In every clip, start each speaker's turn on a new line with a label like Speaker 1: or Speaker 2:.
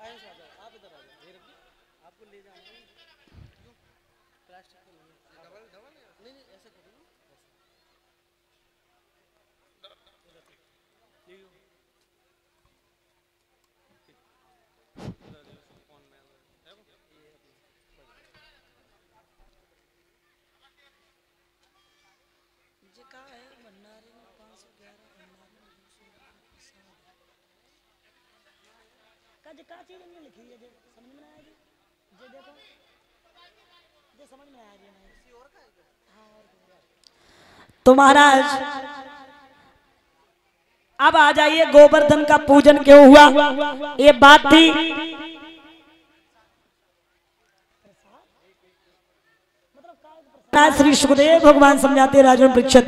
Speaker 1: आप इधर आ जाओ, आपको ले जाऊंगा। प्लास्टिक डबल डबल नहीं ऐसे करो ना, का चीज नहीं लिखी है जो समझ में आएगी, जो देखो जो समझ में आएगी ना किसी और का है। हाँ और तो महाराज अब आ जाइए, गोवर्धन का पूजन क्यों हुआ ये बात थी। श्री सुखदेव भगवान समझाते राजन परीक्षित,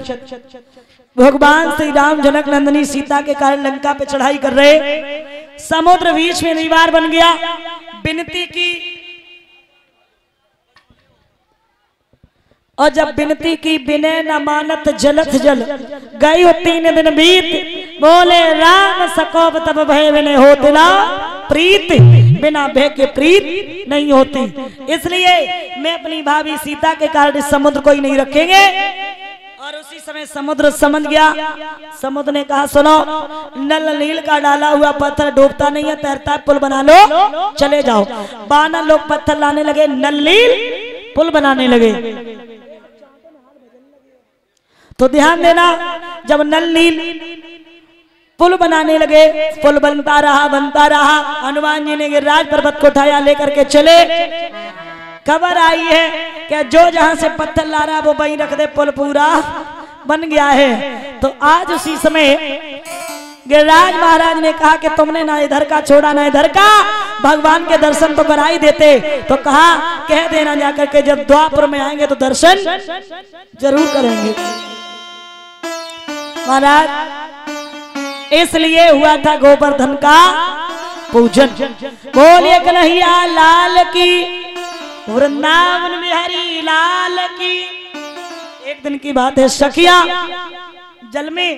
Speaker 1: भगवान श्री राम जनक नंदनी सीता के कारण लंका पे चढ़ाई कर रहे, समुद्र बीच में दीवार बन गया, विनती की और जब विनती की बिने न मानत जलत जल, गई 3 दिन बीत, बोले राम सकोप तब भय विनय होते ना प्रीत, बिना भय के प्रीत नहीं होती। इसलिए मैं अपनी भाभी सीता के कारण इस समुद्र को ही नहीं रखेंगे। और उसी समय समुद्र समझ गया, समुद्र ने कहा सुनो, नल नील का डाला हुआ पत्थर डूबता नहीं है, तैरता है, पुल बना लो, चले जाओ। 12 लोग पत्थर लाने लगे, नल नील पुल बनाने लगे। तो ध्यान देना, जब नल नील पुल बनाने लगे, पुल बनता रहा, हनुमान जी ने गिरिराज पर्वत को उठाया, लेकर के चले। खबर आई है कि जो जहां से पत्थर ला रहा है वो वहीं रख दे, पुल पूरा बन गया है। तो आज उसी समय गिरिराज महाराज ने कहा कि तुमने ना इधर का छोड़ा ना इधर का, भगवान के दर्शन तो करा ही देते। तो कहा कह देना जाकर के जब द्वापर में आएंगे तो दर्शन जरूर करेंगे। महाराज इसलिए हुआ था गोवर्धन का पूजन। बोलिए कन्हैया लाल की, वृंदावन बिहारी लाल की। एक दिन की बात है, सखिया जल में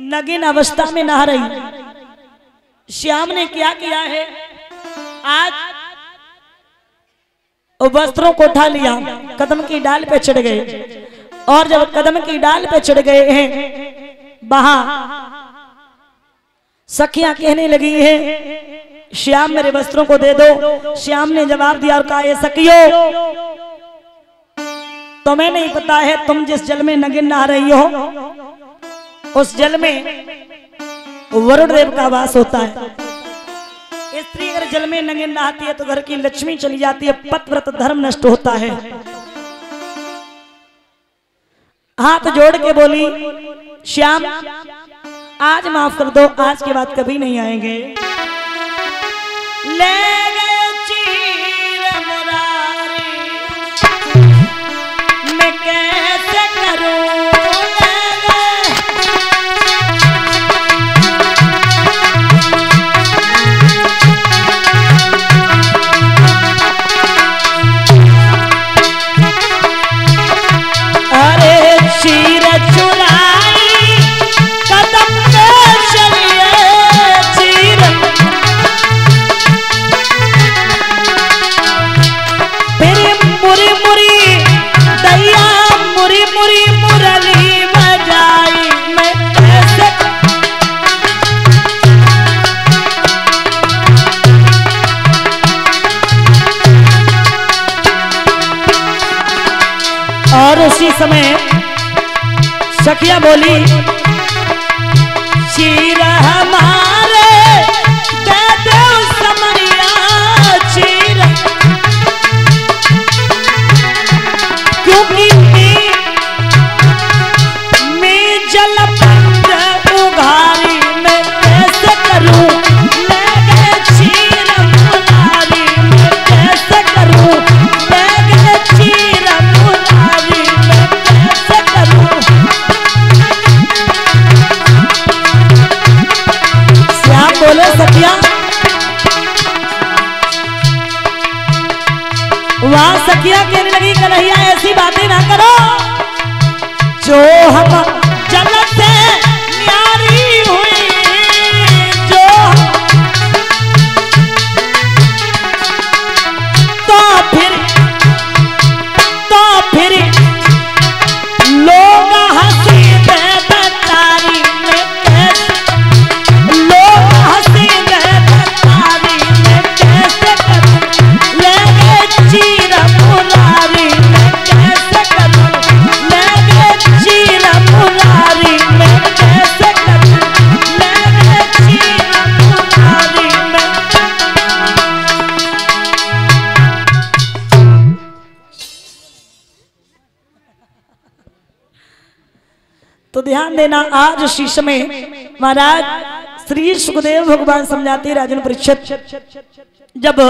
Speaker 1: नगिन अवस्था में नहा रही। श्याम ने क्या किया है, आज वस्त्रों को उठा लिया, कदम की डाल पे चढ़ गए। और जब कदम की डाल पे चढ़ गए हैं, वहां सखियां कहने लगी है श्याम मेरे वस्त्रों को दे दो। श्याम ने जवाब दिया और कहा, ये सखियो तुम्हें नहीं पता है, तुम जिस जल में नगिन नहा रही हो उस जल में वरुण देव का वास होता है। स्त्री अगर जल में नगिन नहाती है तो घर की लक्ष्मी चली जाती है, पतिव्रत धर्म नष्ट होता है। हाथ जोड़ के बोली, श्याम आज माफ कर दो, आज के बाद कभी नहीं आएंगे। ले गए चीर मुरारी, मैं कैसे करूं, अरे चीर चुराई कदम पे चलिए चीर, फिर मुरी मुरी दैया मुरी मुरी मुरली बजाई, मैं कैसे और उसी समय सखिया बोली, चीर हमारे दे दो समरिया चीर, क्योंकि मैं जल बंद उघारी, मैं कैसे करूं, ले गए चीर मुरारी, मैं कैसे करूं, ले गए चीर मुरारी, मैं कैसे करूं। श्याम बोले, सखिया वहां सखिया कहने लगी, कन्हैया ऐसी बातें ना करो, जो हम जल से न्यारी हुई, जो तो ध्यान देना, आज शीश में महाराज श्री सुखदेव भगवान समझाते राजन परीक्षित जब